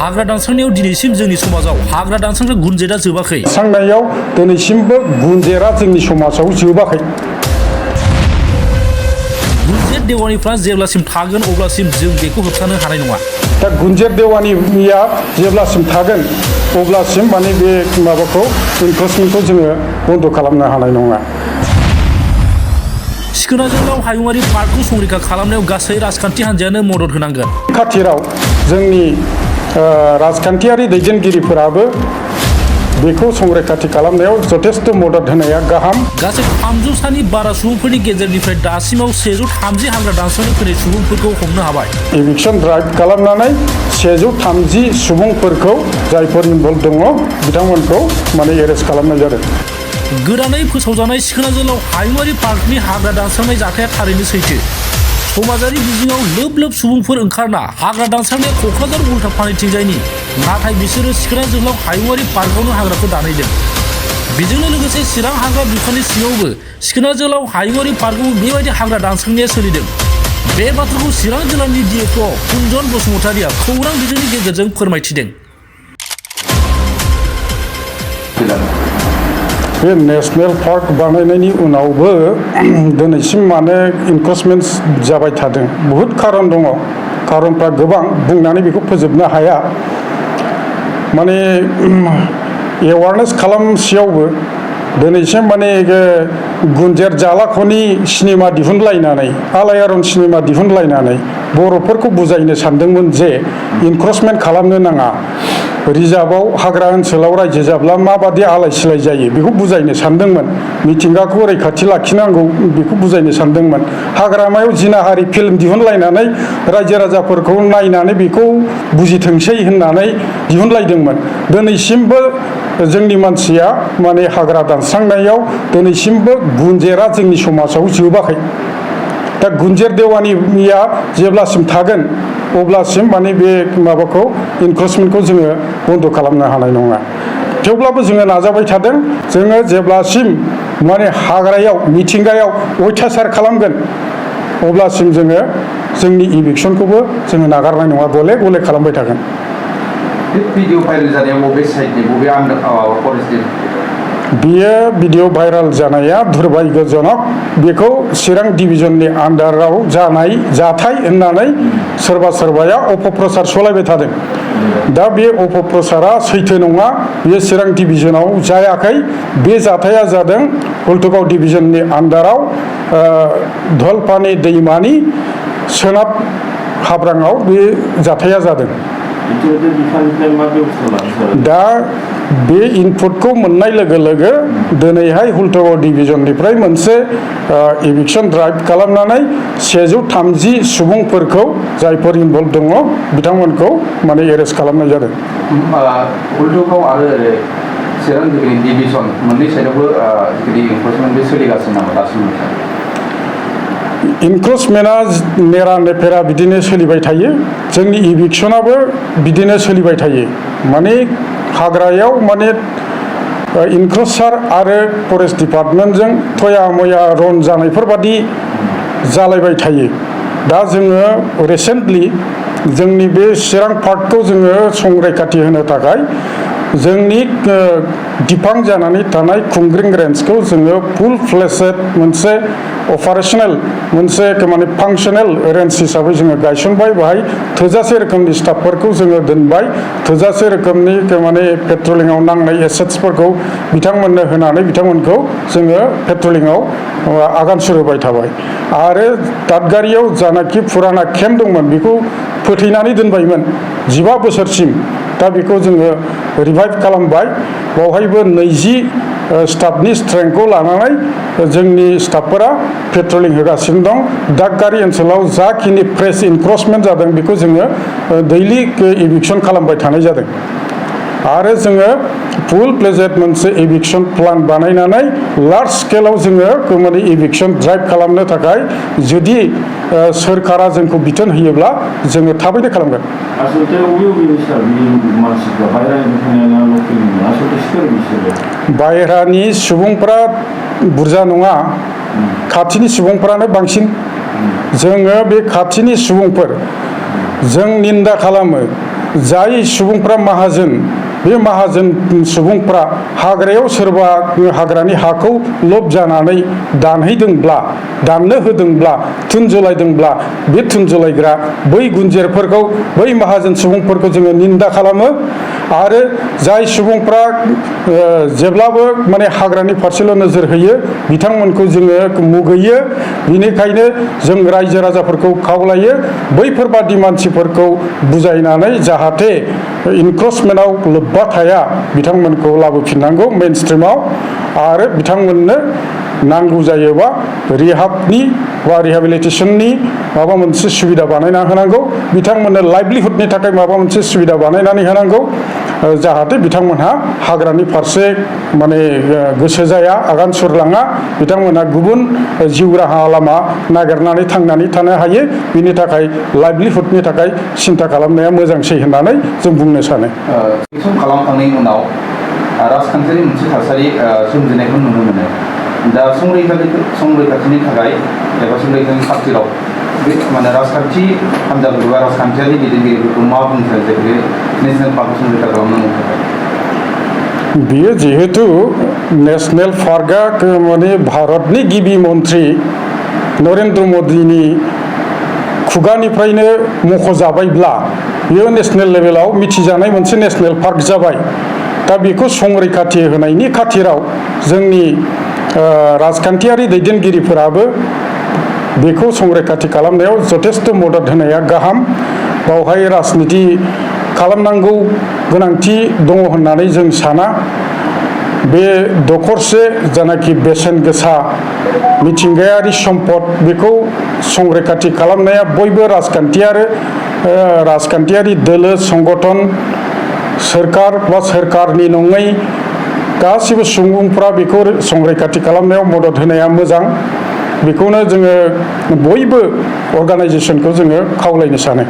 हाग्रा दानस्रांनायाव दिनैसिम जोंनि समाजाव हाग्रा दानस्रांग्रा गुनजेरा जोबाखै। दानस्रांनायाव दिनैसिमबो गुनजेरा जोंनि समाजाव जोबाखै। गुनजेर देवानिफ्रा जेब्लासिम थागोन अब्लासिम जों बेखौ होबथानो हानाय नङा। दा गुनजेर देवानिया जेब्लासिम थागोन अब्लासिम माने बे माबाखौ इनक्रोचमेन्टखौ जोङो बन्द खालामनो हानाय नङा। सिखोना जोहोलाव हायुङारि पार्कखौ संरैखा खालामनायाव गासै राजखान्थि हान्जायानो मदद होनांगोन। खाथिराव जोंनि राजखान्थियारि दैदेनगिरिफोराबो बेखौ संरैखाथि खालामनायाव जथेस्थ मदद होनाया गाहाम। गासै 300सानि बारा सुबुंफोरनि गेजेरनिफ्राय दासिमाव 130 हाग्रा दानस्रांनो फैनाय सुबुंफोरखौ हमनो हाबाय। एभिक्सन ड्राइभ खालामनानै 130 सुबुंफोरखौ जायफोर इनभल्भ दङ बिथांमोनखौ माने एरेस्ट खालामनाय जादों। गोदानै फोसावजानाय सिखोना जोहोलाव हायुङारि पार्कनि हाग्रा दानस्रांनाय जाथाया थारैनो सैथो। समाजारि बिजोङाव लोब लोब सुबुंफोर ओंखारना हाग्रा दानस्रांनाया क'क्राझार उल्टाफानिथिंजायनि, नाथाय बिसोरो सिखोना जोहोलाव हायुङारि पार्कआवनो हाग्राखौ दानहैदों। बेजोंनो लोगोसे चिरां हाग्रा बिफाननि सिङावबो सिखोना जोहोलाव हायुङारि पार्कआव बेबायदि हाग्रा दानस्रांनाया सोलिदों। बे बाथ्राखौ चिरां जिल्लानि डिएफअ कुनजन बसुमतारिया खौरां बिजोंनि गेजेरजों फोरमायथिदों। बे नेशनेल पार्क बानायनायनि उनावबो दिनैसिम माने इनक्रोचमेन्ट जाबाय थादों। बहुद खारन दङ, खारनफ्रा गोबां बुंनानै बेखौ फोजोबनो हाया। माने एवारनेस खालामसेयावबो दिनैसिम माने गुनजेर जालाख'नि सिनेमा दिहुनलायनानै आलायारन सिनेमा दिहुनलायनानै बर'फोरखौ बुजायनो सानदोंमोन जे इनक्रोचमेन्ट खालामनो नाङा, रिजार्भआव हाग्रा ओनसोलाव रायजो जाब्ला माबादि आलाय सिलाय जायो बेखौ बुजायनो सानदोंमोन। मिथिंगाखौ रैखाथि लाखिनांगौ बेखौ बुजायनो सानदोंमोन। हाग्रामायाव जिनाहारि फिल्म दिहुनलायनानै रायजो राजाफोरखौ नायनानै बेखौ बुजिथोंसै होननानै दिहुनलायदोंमोन। दिनैसिमबो जोंनि मानसिया माने हाग्रा दानस्रांनायाव दिनैसिमबो गुनजेरा जोंनि समाजाव जोबाखै। दा गुनजेर देवानिया जेब्लासिम थागोन अब्लासिम माने बे माबाखौ इनक्रोचमेन्टखौ जोङो बन्द खालामनो हानाय नङा। थेवब्लाबो जोङो नाजाबाय थादों। जोङो जेब्लासिम माने हाग्रायाव मिथिंगायाव अयथासार खालामगोन अब्लासिम जोङो जोंनि इभिक्सनखौबो जोङो नागारनाय नङा, गले गले खालामबाय थागोन। भिडिअ भाइरेल जानाया बबे साइडनि बबे फरेस्टनि? बियो भिडिअ भाइरेल जानाया दुर्भाग्यजनक। बेखौ चिरां डिभिजननि आन्डाराव जानाय जाथाय होननानै सोरबा सोरबाया अपप्रचार सलायबाय थादों। दा बे अपप्रचारा सैथो नङा। बेयो चिरां डिभिजनाव जायाखै। बे जाथाया जादों हुल्टुगाव डिभिजननि आन्डाराव धलपानि दैमानि सोनाब हाब्राङाव बे जाथाया जादों। दा बे इनपुटखौ मोननाय लोगो लोगो दिनैहाय हुल्टुगाव डिभिजननिफ्राय मोनसे एभिक्सन ड्राइभ खालामनानै 130 सुबुंफोरखौ जायफोर इनभल्भ दङ बिथांमोनखौ माने एरेस्ट खालामनाय जादों। हुल्टुगाव आरो चिरां डिभिजन मोननै साइडआवबो इनक्रोचमेन्ट बे सोलिगासिनो नामा दासिमबो? इनक्रोचमेन्टआ नेरा नेफेरा बिदिनो सोलिबाय थायो। जोंनि इभिक्सनाबो बिदिनो सोलिबाय थायो। माने हाग्रायाव माने इनक्रोचार आरो फरेस्ट डिपार्टमेन्टजों थया मया रन जानायफोरबादि जालायबाय थायो। दा जोङो रिसेन्टलि जोंनि बे चिरां पार्कखौ जोङो संरैखाथि होनो थाखाय जोंनि दिफां जानानै थानाय खुंग्रिं रेन्जखौ जोङो फुल फ्लेजेड मोनसे अपारेशनेल मोनसे माने फांसनेल रेन्ज हिसाबै जोङो गायसनबाय। बेहाय थोजासे रोखोमनि स्टाफफोरखौ जोङो दोनबाय। थोजासे रोखोमनि माने पेट्रलिंआव नांनाय एसेट्सफोरखौ बिथांमोननो होनानै बिथांमोनखौ जोङो पेट्रलिंआव आगान सुरहोबाय थाबाय। आरो दादगारियाव जानाखि फुराना केम्प दंमोन बेखौ फोथैनानै दोनबायमोन 15 बोसोरसिम। दा बेखौ जोङो रिभाइभ खालामबाय। बेवहायबो 20 स्टाफनि स्ट्रेंथखौ लानानै जोंनि स्टाफफोरा पेट्रलिं होगासिनो दं। दादगारि ओनसोलाव जाखिनि फ्रेश इनक्रोचमेन्ट जादों बेखौ जोङो दैलि इभिक्सन खालामबाय थानाय जादों। आरो जोङो फुल फ्लेजेड मोनसे इभिक्सन प्लान बानायनानै लार्ज स्केलाव जोङो माने इभिक्सन ड्राइभ खालामनो थाखाय जुदि सोरखारा जोंखौ बिथोन होयोब्ला जोङो थाबैनो खालामगोन। बाहेरानि सुबुंफ्रा बुरजा नङा, खाथिनि सुबुंफ्रानो बांसिन। जोङो बे खाथिनि सुबुंफोर जों निन्दा खालामो जाय सुबुंफ्रा माहाजोन बे माहाजोन सुबुंफ्रा हाग्रायाव सोरबा हाग्रानि हाखौ लब जानानै दाननो होदोंब्ला थुनजुलायदोंब्ला बे थुनजुलायग्रा बै गुनजेरफोरखौ बै माहाजोन सुबुंफोरखौ जोङो निन्दा खालामो आरो जाय सुबुंफ्रा जेब्लाबो माने हाग्रानि फारसेल' नोजोर होयो बिथांमोनखौ जोङो मुगैयो। बिनिखायनो जों रायजो राजाफोरखौ खावलायो बैफोरबादि मानसिफोरखौ बुजायनानै जाहाथे इनक्रोचमेन्टआव लोब्बा थाया बिथांमोनखौ लाबोफिननांगौ मेइन स्ट्रिमाव आरो बिथांमोननो नांगौ जायोबा रिहाबनि बा रिहेबिलिटेसननि माबा मोनसे सुबिदा बानायना होनांगौ। बिथांमोननो लाइभलिहुडनि थाखाय माबा मोनसे सुबिदा बानायनानै होनांगौ जाहाथे बिथांमोनहा हाग्रानि फारसे माने गोसो जाया आगान सुरलाङा बिथांमोनहा गुबुन जिउ राहा लामा नागिरनानै थांनानै थानो हायो। बिनि थाखाय लाइभलिहुडनि थाखाय सिन्था खालामनाया मोजांसै होननानै जों बुंनो सानो। सम खालामखांनायनि उनाव राजखान्थियारि मोनसे थासारि सोमजिनायखौ नुनो मोनो। दा संरैखाथिनि थाखाय एबा संरैखाथिनि खाथिराव बे माने राजखान्थि हान्जाफोर बा राजखान्थियारि दैदेनगिरिफोरखौ मा बुंनो सानो जे बे नेसनेल पार्कखौ संरैखा खालामनांगौ थाखाय? बियो जिहेतु नेसनेल पार्कआ माने भारतनि गिबि मन्त्रि नरेन्द्र मदिनि खुगानिफ्रायनो मख'जाबायब्ला बेयो नेसनेल लेभेलाव मिथिजानाय मोनसे नेसनेल पार्क जाबाय। दा बेखौ संरैखाथि होनायनि खाथिराव जोंनि राजखान्थियारि दैदेनगिरिफोराबो बेखौ संरैखाथि खालामनायाव जथेस्थ' मदद होनाया गाहाम। बावहाय राजनिति खालामनांगौ गोनांथि दङ होननानै जों साना। बे दखरसे जानाखि बेसेन गोसा मिथिंगायारि सम्पद बेखौ संरैखाथि खालामनाया बयबो राजखान्थियारि दोलो संगठन सोरखार बा सोरखारनि नङै गासिबो सुबुंफ्रा बेखौ संरैखाथि खालामनायाव मदद होनाया मोजां। बेखौनो जोङो बयबो अर्गानाइजेसनखौ जोङो खावलायनो सानो।